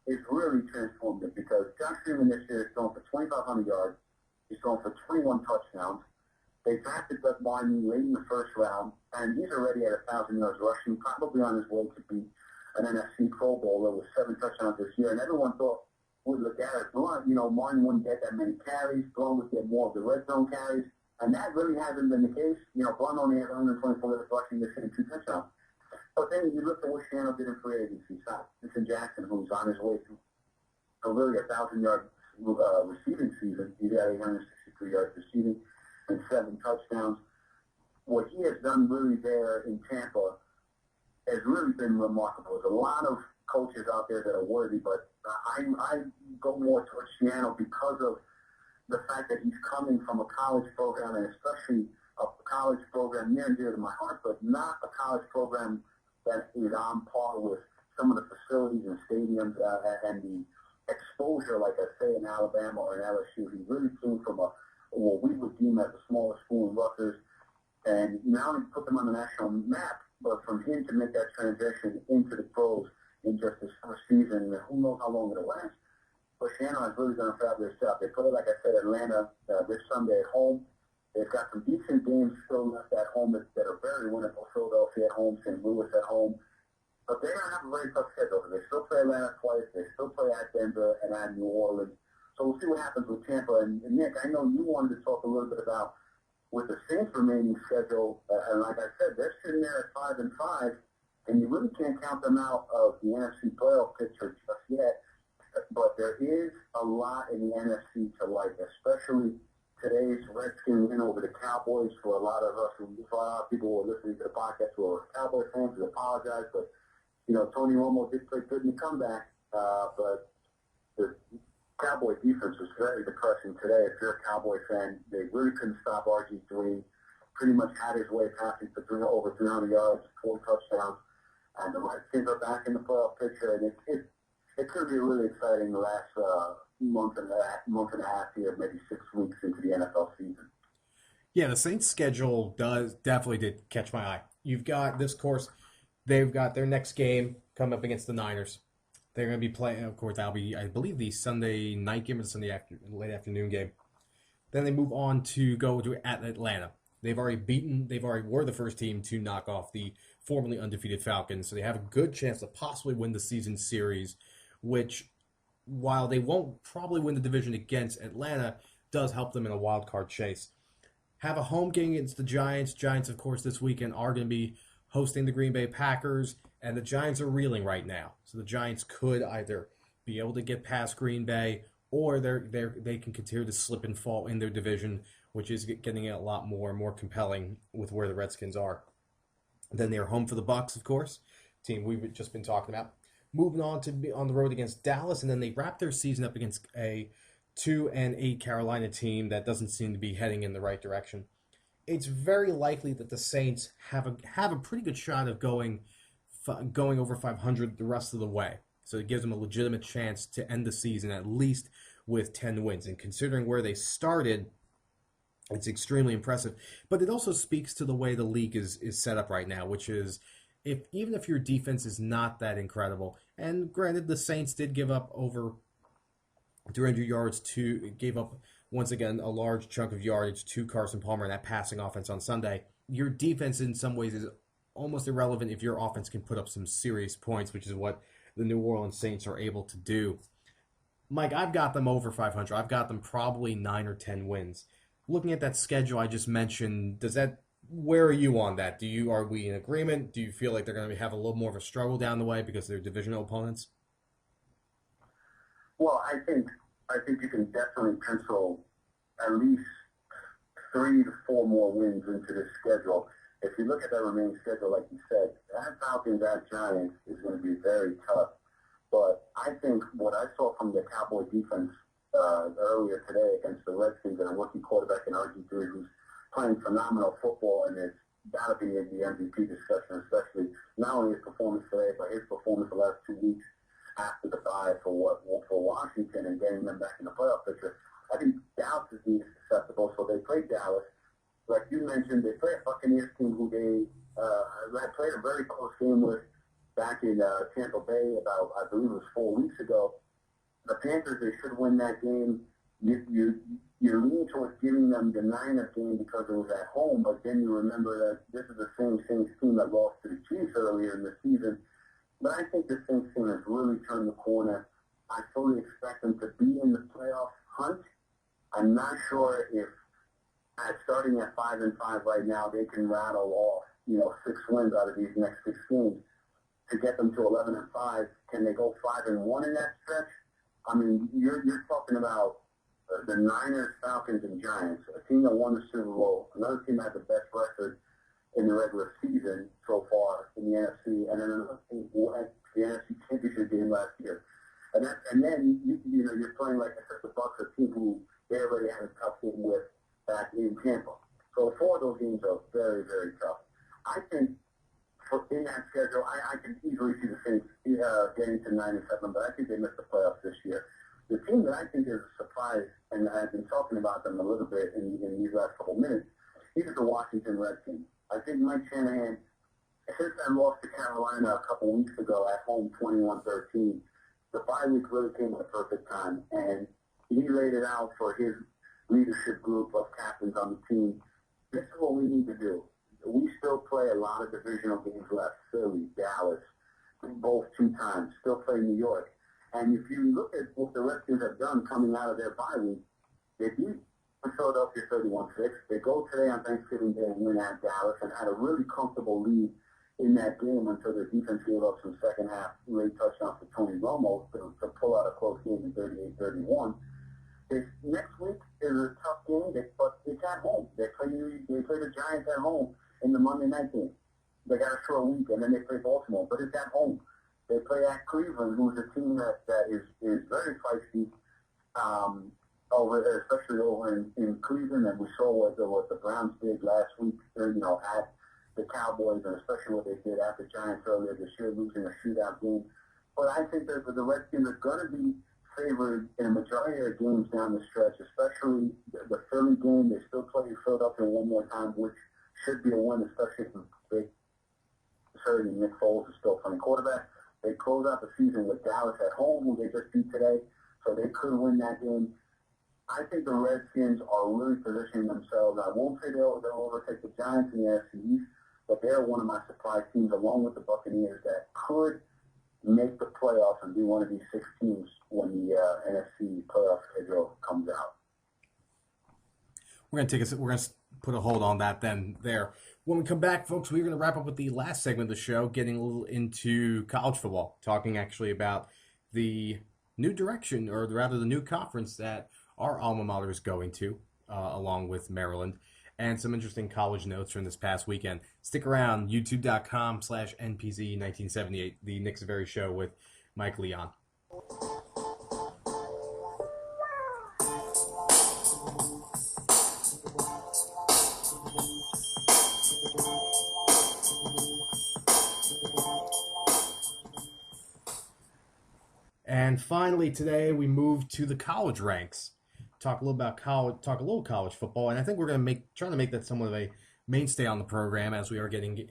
is really transformative because Josh Freeman this year is throwing for 2,500 yards. He's throwing for 21 touchdowns. They drafted Doug Martin late in the first round, and he's already at 1,000 yards rushing, probably on his way to be an NFC Pro Bowler with 7 touchdowns this year. And everyone thought, would look at it, Blunt, Martin wouldn't get that many carries. Blunt would get more of the red zone carries. And that really hasn't been the case. Blunt only had 124 yards rushing this year and 2 touchdowns. But then you look at what Shannon did in free agency. Vincent Jackson, who's on his way to a really 1,000-yard receiving season. He got 863 yards receiving and 7 touchdowns. What he has done really there in Tampa has really been remarkable. There's a lot of coaches out there that are worthy, but I go more towards Shiano because of the fact that he's coming from a college program, and especially a college program near and dear to my heart, but not a college program that is on par with some of the facilities and stadiums and the exposure, like I say, in Alabama or in LSU. He really came from what we would deem as a smaller school in Rutgers, and not only put them on the national map, but from him to make that transition into the pros in just his first season, who knows how long it'll last. But Shannon has really done a fabulous job. They put it, like I said, Atlanta this Sunday at home. They've got some decent games still left at home that are very winnable. Philadelphia at home, St. Louis at home. But they're going to have a very tough schedule. They still play Atlanta twice. They still play at Denver and at New Orleans. So we'll see what happens with Tampa. And Nick, I know you wanted to talk a little bit about with the Saints' remaining schedule. And like I said, they're sitting there at 5-5, and you really can't count them out of the NFC playoff picture just yet. But there is a lot in the NFC to like, especially today's Redskins win over the Cowboys. For a lot of us, for a lot of people who are listening to the podcast who are Cowboy fans, we apologize. But, Tony Romo did play good in the comeback. But the Cowboy defense was very depressing today. If you're a Cowboy fan, they really couldn't stop RG3. Pretty much had his way passing for over 300 yards, 4 touchdowns. And the Redskins are back in the playoff picture. And it could be really exciting the last month and a half here, maybe 6 weeks into the NFL season. Yeah, the Saints' schedule definitely did catch my eye. You've got this course. They've got their next game coming up against the Niners. They're going to be playing, of course, that'll be, I believe, the Sunday night game or the late afternoon game. Then they move on to go to Atlanta. They were the first team to knock off the formerly undefeated Falcons, so they have a good chance to possibly win the season series, which, while they won't probably win the division against Atlanta, does help them in a wild card chase. Have a home game against the Giants. Giants, of course, this weekend are going to be hosting the Green Bay Packers, and the Giants are reeling right now. So the Giants could either be able to get past Green Bay, or they can continue to slip and fall in their division, which is getting a lot more and more compelling with where the Redskins are. Then they're home for the Bucs, of course, team we've just been talking about. Moving on to be on the road against Dallas, and then they wrap their season up against a 2-8 Carolina team that doesn't seem to be heading in the right direction. It's very likely that the Saints have a pretty good shot of going over 500 the rest of the way. So it gives them a legitimate chance to end the season at least with 10 wins. And considering where they started, it's extremely impressive. But it also speaks to the way the league is set up right now, which is even if your defense is not that incredible, and granted the Saints did give up over 300 yards gave up once again a large chunk of yardage to Carson Palmer in that passing offense on Sunday. Your defense in some ways is almost irrelevant if your offense can put up some serious points, which is what the New Orleans Saints are able to do. Mike, I've got them over 500. I've got them probably 9 or 10 wins. Looking at that schedule I just mentioned, where are you on that? Are we in agreement? Do you feel like they're going to have a little more of a struggle down the way because they're divisional opponents? Well, I think you can definitely pencil at least 3 to 4 more wins into this schedule. If you look at that remaining schedule, like you said, that Falcons, that Giants is going to be very tough. But I think what I saw from the Cowboy defense earlier today against the Redskins and a rookie quarterback in RG3 who's playing phenomenal football and has got to be in the MVP discussion, especially not only his performance today, but his performance the last 2 weeks after the bye for Washington and getting them back in the playoff picture. I think Dallas is being susceptible, so they played Dallas. Like you mentioned, they play a Buccaneers team who they played a very close game with back in Tampa Bay about, I believe it was 4 weeks ago. The Panthers, they should win that game. You lean towards giving them the Niners game because it was at home, but then you remember that this is the same Saints team that lost to the Chiefs earlier in the season. But I think the Saints team has really turned the corner. I fully expect them to be in the playoff hunt. I'm not sure if, starting at 5-5 right now, they can rattle off, 6 wins out of these next 6 games to get them to 11-5. Can they go 5-1 in that stretch? I mean, you're talking about the Niners, Falcons, and Giants, a team that won the Super Bowl, another team that had the best record in the regular season so far in the NFC, and then another team who had the NFC Championship game last year. And then you're playing, like I said, the Bucs, a team who they already had a tough game with back in Tampa. So 4 of those games are very, very tough. I think in that schedule, I can easily see the Saints getting to 9-7, but I think they missed the playoffs this year. The team that I think is a surprise, and I've been talking about them a little bit in these last couple of minutes, is the Washington Redskins. I think Mike Shanahan, since I lost to Carolina a couple weeks ago at home 21-13, the bye week really came at a perfect time, and he laid it out for his leadership group of captains on the team. This is what we need to do. We still play a lot of divisional games left. Philly, Dallas, both 2 times. Still play New York. And if you look at what the Redskins have done coming out of their bye week, they beat Philadelphia 31-6. They go today on Thanksgiving Day and win at Dallas and had a really comfortable lead in that game until their defense gave up some second half late touchdowns to Tony Romo to pull out a close game in 38-31. This next week is a tough game, but it's at home. They play the Giants at home in the Monday night game. They got a short week, and then they play Baltimore, but it's at home. They play at Cleveland, who's a team that is very feisty, especially over in Cleveland, and we saw what the Browns did last week, at the Cowboys, and especially what they did at the Giants earlier this year, losing a shootout game. But I think that the Redskins are going to be favored in a majority of games down the stretch, especially the Philly game. They still play Philadelphia one more time, which should be a win, especially if Nick Foles is still playing quarterback. They close out the season with Dallas at home, who they just beat today, so they could win that game. I think the Redskins are really positioning themselves. I won't say they'll overtake the Giants in the NFC East, but they're one of my surprise teams, along with the Buccaneers, that could make the playoffs and be one of these 6 teams when the NFC playoff schedule comes out. We're gonna put a hold on that then there. When we come back, folks, we're going to wrap up with the last segment of the show, getting a little into college football, talking actually about the new direction, or rather the new conference that our alma mater is going to, along with Maryland, and some interesting college notes from this past weekend. Stick around, youtube.com/NPZ1978, the Nick Zaveri Show with Mike Leon. And finally, today we move to the college ranks. Talk a little about college football, and I think we're going to trying to make that somewhat of a mainstay on the program, as we are getting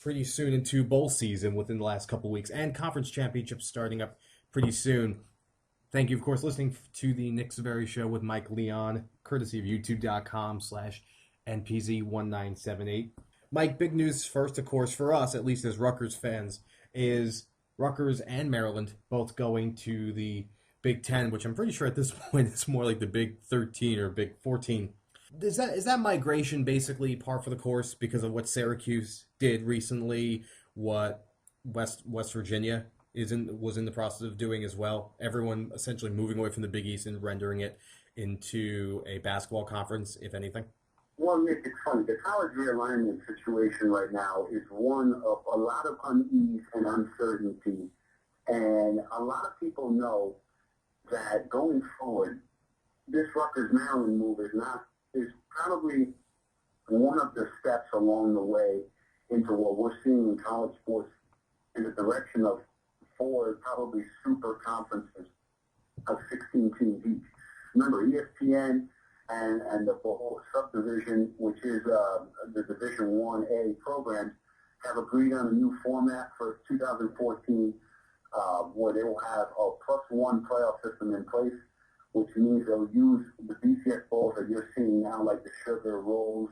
pretty soon into bowl season within the last couple weeks, and conference championships starting up pretty soon. Thank you, of course, listening to the Nick Zaveri Show with Mike Leon, courtesy of youtube.com/NPZ1978. Mike, big news first, of course, for us, at least as Rutgers fans, is Rutgers and Maryland both going to the Big 10, which I'm pretty sure at this point it's more like the Big 13 or Big 14. Is that migration basically par for the course because of what Syracuse did recently, what West Virginia was in the process of doing as well? Everyone essentially moving away from the Big East and rendering it into a basketball conference, if anything? Well, Nick, it's funny. The college realignment situation right now is one of a lot of unease and uncertainty. And a lot of people know that going forward, this Rutgers-Maryland move is probably one of the steps along the way into what we're seeing in college sports in the direction of 4 probably super conferences of 16 teams each. Remember, ESPN and the whole subdivision, which is the Division 1A programs, have agreed on a new format for 2014 where they will have a +1 playoff system in place, which means they'll use the BCS bowls that you're seeing now, like the Sugar, Rose,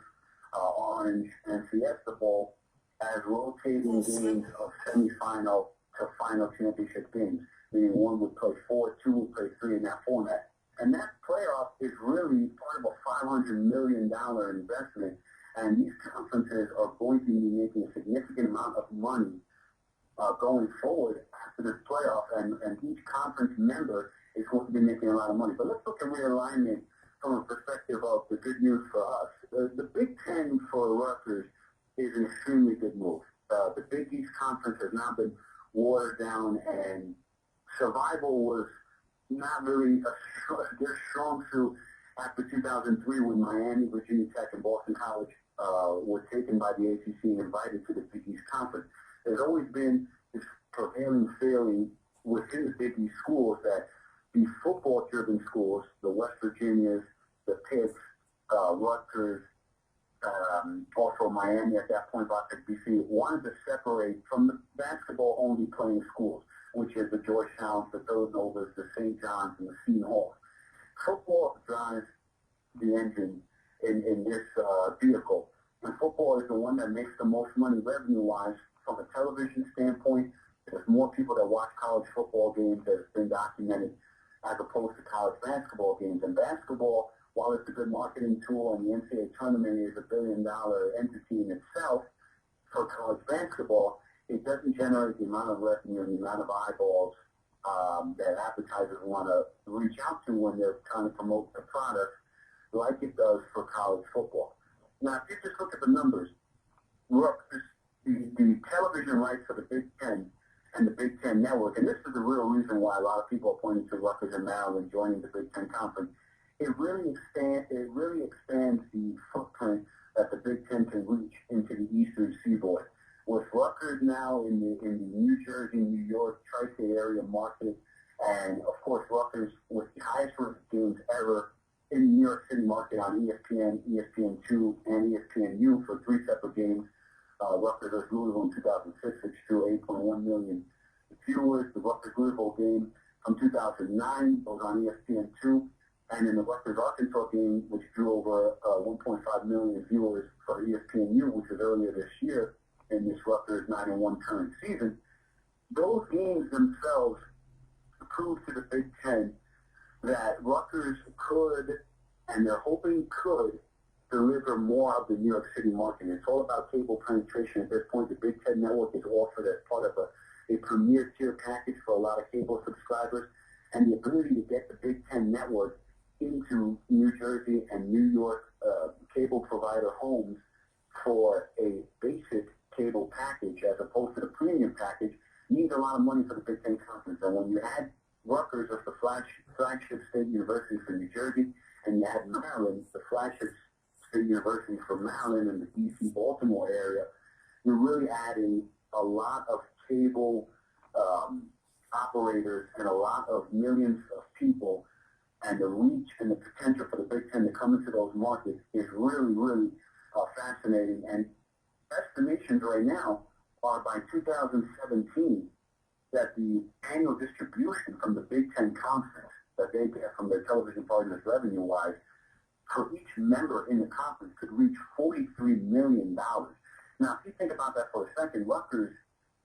Orange, and Fiesta Bowl, as rotating games of semifinal to final championship games, meaning one would play 4, two would play 3 in that format. And that playoff is really part of a $500 million investment, and these conferences are going to be making a significant amount of money going forward after this playoff, and each conference member is going to be making a lot of money. But let's look at realignment from a perspective of the good news for us. The Big Ten for Rutgers is an extremely good move. The Big East Conference has now been watered down, and survival was not really their strong suit after 2003 when Miami, Virginia Tech, and Boston College were taken by the ACC and invited to the Big East Conference. There's always been this prevailing feeling within the Big East schools that the football-driven schools, the West Virginias, the Pitts, Rutgers, also Miami at that point, Rockford, BC, wanted to separate from the basketball-only playing schools, which is the Georgetowns, the Villanova's, the St. John's, and the Seton Halls. Football drives the engine in this vehicle, and football is the one that makes the most money revenue-wise from a television standpoint. There's more people that watch college football games that have been documented as opposed to college basketball games. And basketball, while it's a good marketing tool and the NCAA tournament is $1 billion entity in itself for college basketball, it doesn't generate the amount of revenue and the amount of eyeballs that advertisers want to reach out to when they're trying to promote their product like it does for college football. Now, if you just look at the numbers, the television rights for the Big Ten and the Big Ten Network, and this is the real reason why a lot of people are pointing to Rutgers and Maryland joining the Big Ten Conference. It really expands the footprint that the Big Ten can reach into the Eastern Seaboard. With Rutgers now in the New Jersey, New York, tri-state area market, and of course Rutgers with the highest rated games ever in the New York City market on ESPN, ESPN2, and ESPNU for 3 separate games. Rutgers versus Louisville in 2006, which drew 8.1 million viewers. The Rutgers-Louisville game from 2009 was on ESPN2. And in the Rutgers-Arkansas game, which drew over 1.5 million viewers for ESPNU, which was earlier this year in this Rutgers 9-1 current season, those games themselves proved to the Big Ten that Rutgers could, and they're hoping could, deliver more of the New York City market. It's all about cable penetration at this point. The Big Ten Network is offered as part of a premier tier package for a lot of cable subscribers, and the ability to get the Big Ten Network into New Jersey and New York cable provider homes for a basic cable package as opposed to the premium package needs a lot of money for the Big Ten Conference. And when you add Rutgers as the flagship state university for New Jersey, and you add Maryland, the flagship state university for Maryland and the D.C. Baltimore area, you're really adding a lot of cable operators and a lot of millions of people, and the reach and the potential for the Big Ten to come into those markets is really, really fascinating. And estimations right now are by 2017 that the annual distribution from the Big Ten Conference that they get from their television partners revenue-wise for each member in the conference could reach $43 million. Now, if you think about that for a second, Rutgers,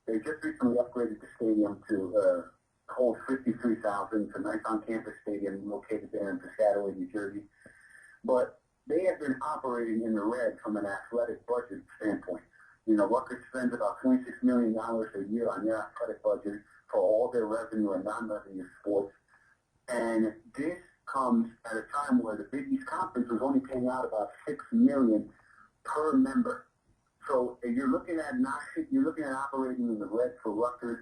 they just recently upgraded the stadium to hold 53,000. It's a nice on-campus stadium located there in Piscataway, New Jersey. But they have been operating in the red from an athletic budget standpoint. You know, Rutgers spends about $26 million a year on their athletic budget for all their revenue and non-revenue sports. And this comes at a time where the Big East Conference was only paying out about $6 million per member. So you're looking at operating in the red for Rutgers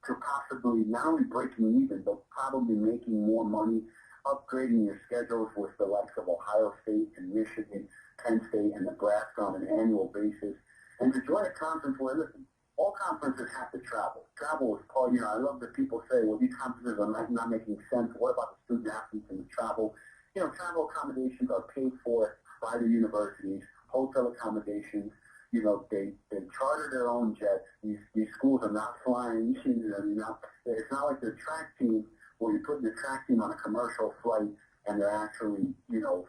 to possibly not only breaking even, but probably making more money, upgrading your schedules with the likes of Ohio State and Michigan, Penn State, and Nebraska on an annual basis, and to join a conference where, listen, all conferences have to travel. Travel is part, you know, I love that people say, well, these conferences are not making sense. What about the student athletes and the travel? You know, travel accommodations are paid for by the universities, hotel accommodations. they charter their own jets. These schools are not flying. It's not like the track team where you put the track team on a commercial flight and they're actually,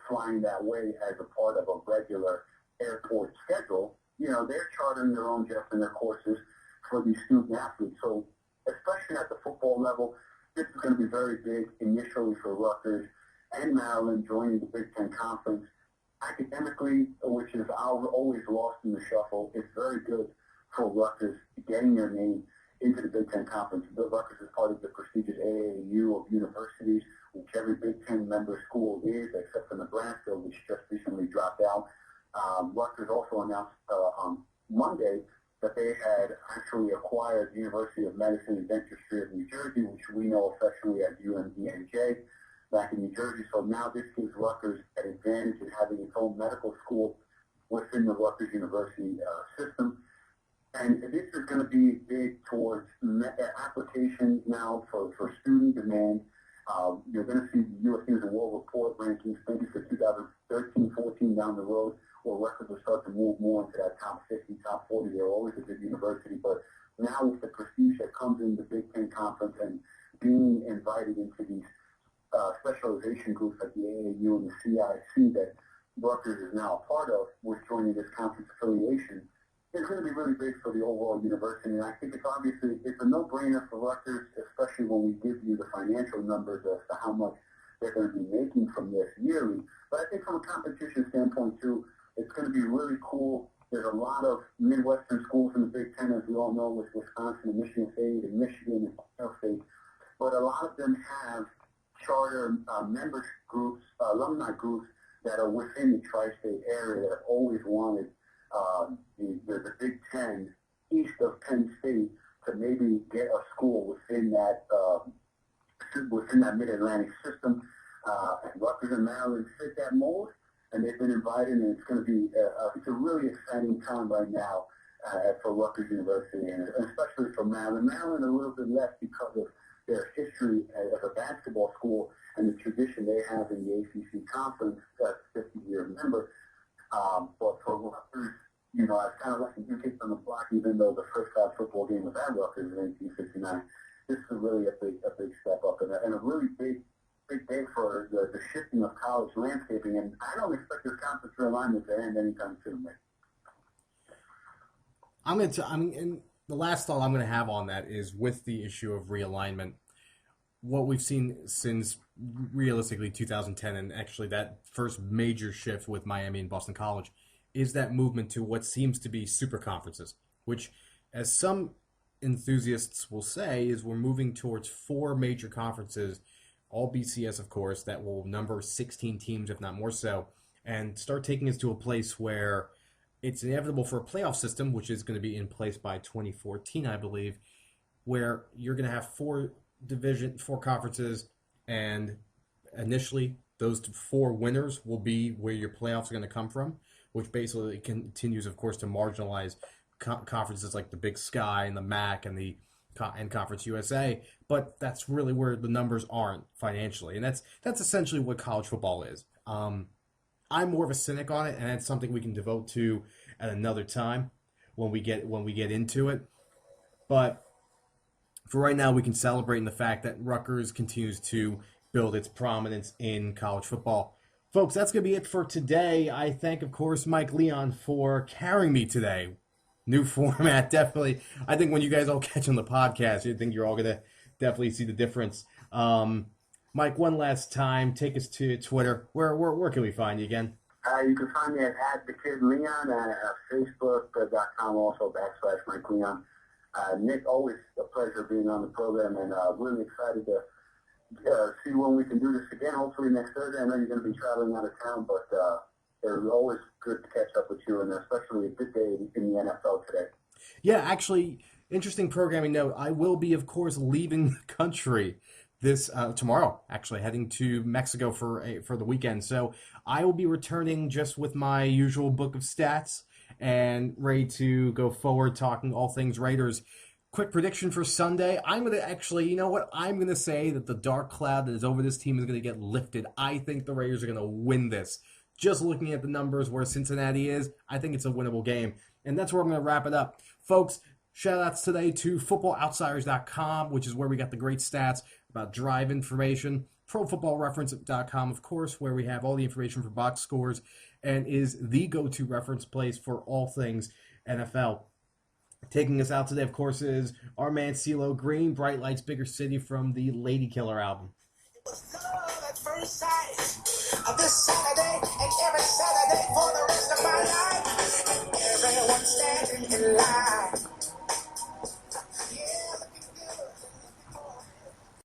flying that way as a part of a regular airport schedule. They're chartering their own jets and their courses for these student athletes. So especially at the football level, this is going to be very big initially for Rutgers and Maryland joining the Big Ten Conference. Academically, which is always lost in the shuffle, it's very good for Rutgers getting their name into the Big Ten Conference. Rutgers is part of the prestigious AAU of universities, which every Big Ten member school is, except for Nebraska, which just recently dropped out. Rutgers also announced on Monday that they had actually acquired the University of Medicine and Dentistry of New Jersey, which we know affectionately as UMDNJ, back in New Jersey. So now this gives Rutgers an advantage in having its own medical school within the Rutgers University system. And this is going to be big towards applications now for student demand. You're going to see the U.S. News and World Report rankings maybe for 2013-14 down the road, where Rutgers will start to move more into that top 50, top 40. They're always a good university, but now with the prestige that comes in the Big Ten Conference and being invited into these specialization groups like the AAU and the CIC that Rutgers is now a part of, with joining this conference affiliation, is going to be really big for the overall university. And I think it's a no-brainer for Rutgers, especially when we give you the financial numbers as to how much they're going to be making from this yearly. But I think from a competition standpoint, too, it's going to be really cool. There's a lot of Midwestern schools in the Big Ten, as we all know, with Wisconsin and Michigan State and Michigan and Ohio State. But a lot of them have charter member groups, alumni groups that are within the tri-state area that have always wanted the Big Ten east of Penn State to maybe get a school within that Mid-Atlantic system. And Rutgers and Maryland fit that mold, and they've been invited, and it's going to be it's a really exciting time right now for Rutgers University, and especially for Maryland. Maryland a little bit less because of their history as a basketball school and the tradition they have in the ACC conference as a 50-year member. But for Rutgers, I've kind of left a few kicks on the block, even though the first college football game was at Rutgers in 1859. This is really a big step up and a really big day for the shifting of college landscaping. And I don't expect this conference realignment to end anytime soon, Mike. And the last thought I'm going to have on that is with the issue of realignment, what we've seen since realistically 2010, and actually that first major shift with Miami and Boston College, is that movement to what seems to be super conferences, which, as some enthusiasts will say, is we're moving towards 4 major conferences, all BCS, of course, that will number 16 teams, if not more so, and start taking us to a place where it's inevitable for a playoff system, which is going to be in place by 2014, I believe, where you're going to have 4 conferences, and initially those 4 winners will be where your playoffs are going to come from, which basically continues, of course, to marginalize conferences like the Big Sky and the MAC and the Conference USA. But that's really where the numbers aren't financially, and that's essentially what college football is. I'm more of a cynic on it, and that's something we can devote to at another time when we get into it. But for right now, we can celebrate in the fact that Rutgers continues to build its prominence in college football. Folks, that's going to be it for today. I thank, of course, Mike Leon for carrying me today. New format, definitely. I think when you guys all catch on the podcast, you think you're all going to definitely see the difference. Mike, one last time, take us to Twitter. Where can we find you again? You can find me at @thekidleon at Facebook.com, also /Mike Leon. Nick, always a pleasure being on the program, and really excited to see when we can do this again, hopefully next Thursday. I know you're going to be traveling out of town, but it's always good to catch up with you, and especially a good day in the NFL today. Yeah, actually, interesting programming note. I will be, of course, leaving the country this tomorrow, actually heading to Mexico for the weekend. So I will be returning just with my usual book of stats and ready to go forward talking all things Raiders. Quick prediction for Sunday. I'm going to actually, you know what? I'm going to say that the dark cloud that is over this team is going to get lifted. I think the Raiders are going to win this. Just looking at the numbers where Cincinnati is, I think it's a winnable game. And that's where I'm going to wrap it up. Folks, shout outs today to footballoutsiders.com, which is where we got the great stats about drive information. ProFootballReference.com, of course, where we have all the information for box scores and is the go-to reference place for all things NFL. Taking us out today, of course, is our man CeeLo Green, Bright Lights, Bigger City from the Lady Killer album. It was love at first sight. This